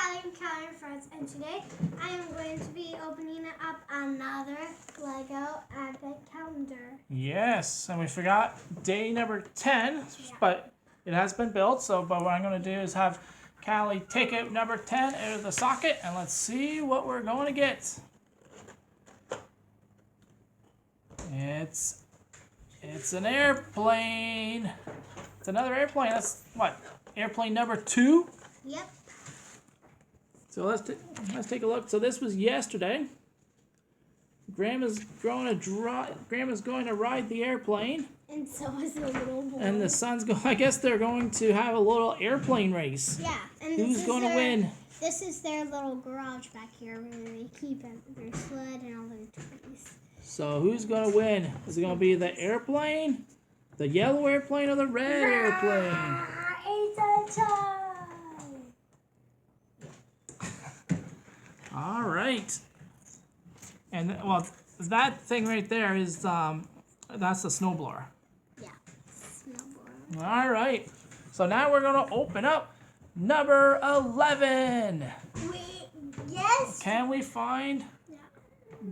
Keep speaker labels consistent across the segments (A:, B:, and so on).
A: Callie and Callie and Friends, and today I am going to be opening up another Lego Advent Calendar.
B: Yes, and we forgot day number 10, but it has been built. But what I'm going to do is have Callie take out number 10 out of the socket, and let's see what we're going to get. It's an airplane. It's another airplane. That's what? Airplane number 2?
A: Yep.
B: So let's take a look. So this was yesterday. Grandma's going to ride the airplane.
A: And so is the little boy.
B: And the son's going. I guess they're going to have a little airplane race.
A: Yeah. And
B: who's going to win?
A: This is their little garage back here where they keep their sled and all their toys.
B: So who's going to win? Is it going to be the airplane, the yellow airplane, or the red airplane?
A: It's a toy.
B: All right. And well, that thing right there is that's the snowblower.
A: Yeah, snowblower.
B: All right. So now we're gonna open up number 11.
A: Wait, yes.
B: Can we find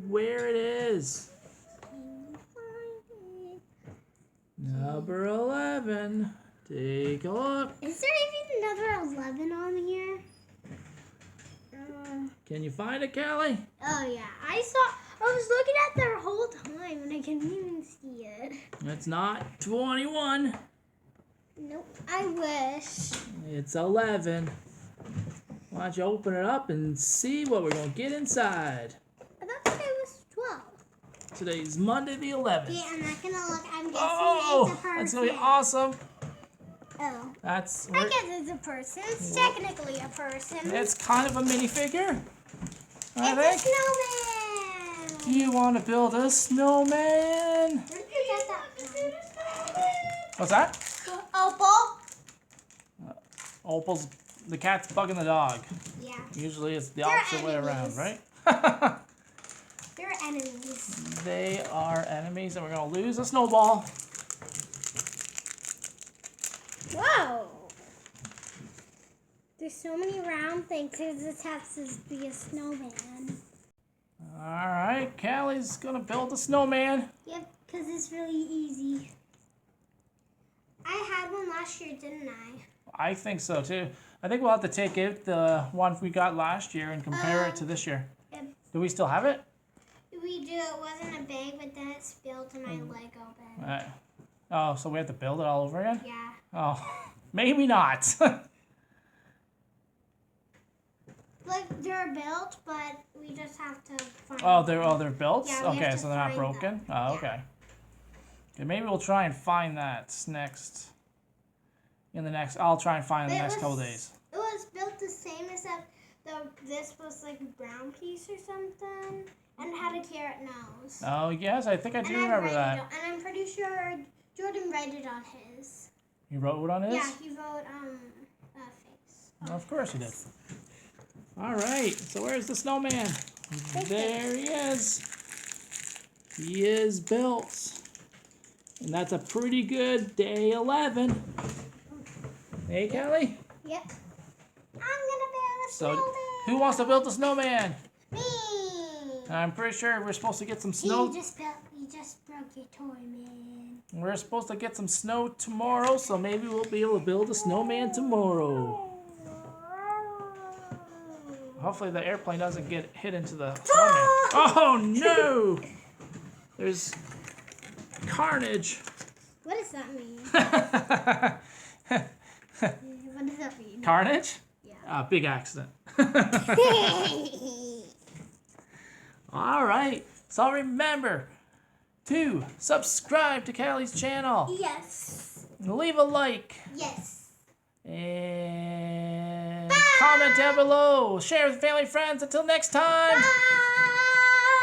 B: where it is?
A: Can you find it?
B: Number 11. Take a look.
A: Is there even another 11 on here?
B: Can you find it, Callie?
A: Oh yeah, I was looking at their whole time and I couldn't even see it.
B: It's not 21.
A: Nope, I wish.
B: It's 11. Why don't you open it up and see what we're going to get inside?
A: I thought today was 12.
B: Today's Monday the 11th.
A: Yeah, I'm not gonna look. I'm guessing
B: Oh,
A: it's a person.
B: that's going to be awesome.
A: Oh. I guess it's a person. It's technically a person.
B: It's kind of a minifigure.
A: It's a snowman.
B: You want to build a snowman? What's that?
A: Opal.
B: Opal's the cat's bugging the dog.
A: Yeah.
B: Usually it's the
A: They're
B: opposite way around,
A: enemies.
B: right?
A: They're enemies.
B: They are enemies, and we're going to lose a snowball.
A: Whoa! There's so many round things. This has to be a snowman.
B: Alright, Callie's gonna build a snowman.
A: Yep, because it's really easy. I had one last year, didn't I?
B: I think so too. I think we'll have to take out the one we got last year and compare it to this year.
A: Yep.
B: Do we still have it?
A: We do. It wasn't a bag, but then it spilled in my Lego bag.
B: Oh, so we have to build it all over again?
A: Yeah.
B: Oh, maybe not.
A: Like, they're built, but we just have to find
B: they're built?
A: Yeah, we
B: okay,
A: have to
B: so they're not
A: find
B: broken?
A: them.
B: Oh,
A: Yeah.
B: okay. Okay, maybe we'll try and find that next. I'll try and find it in the next couple days.
A: It was built the same, except this was like a brown piece or something, and it had a carrot nose.
B: Oh, yes, I think I do remember that.
A: And I'm pretty sure Jordan read it on his.
B: You wrote it on his?
A: Yeah, he wrote face.
B: Well, of course he did. All right, so where's the snowman? There he is. He is built. And that's a pretty good day 11. Hey, Callie?
A: Yep. I'm gonna build a
B: So,
A: snowman.
B: who wants to build the snowman?
A: Me.
B: I'm pretty sure we're supposed to get some snow.
A: You just broke your toy, man.
B: We're supposed to get some snow tomorrow, so maybe we'll be able to build a snowman tomorrow. Hopefully the airplane doesn't get hit into the snowman. Oh no! There's carnage.
A: What does that mean? What does that mean?
B: Carnage?
A: Yeah.
B: Big accident. All right. So remember to subscribe to Callie's channel.
A: Yes.
B: Leave a like.
A: Yes.
B: And comment down below. Share with family and friends. Until next time.
A: Bye.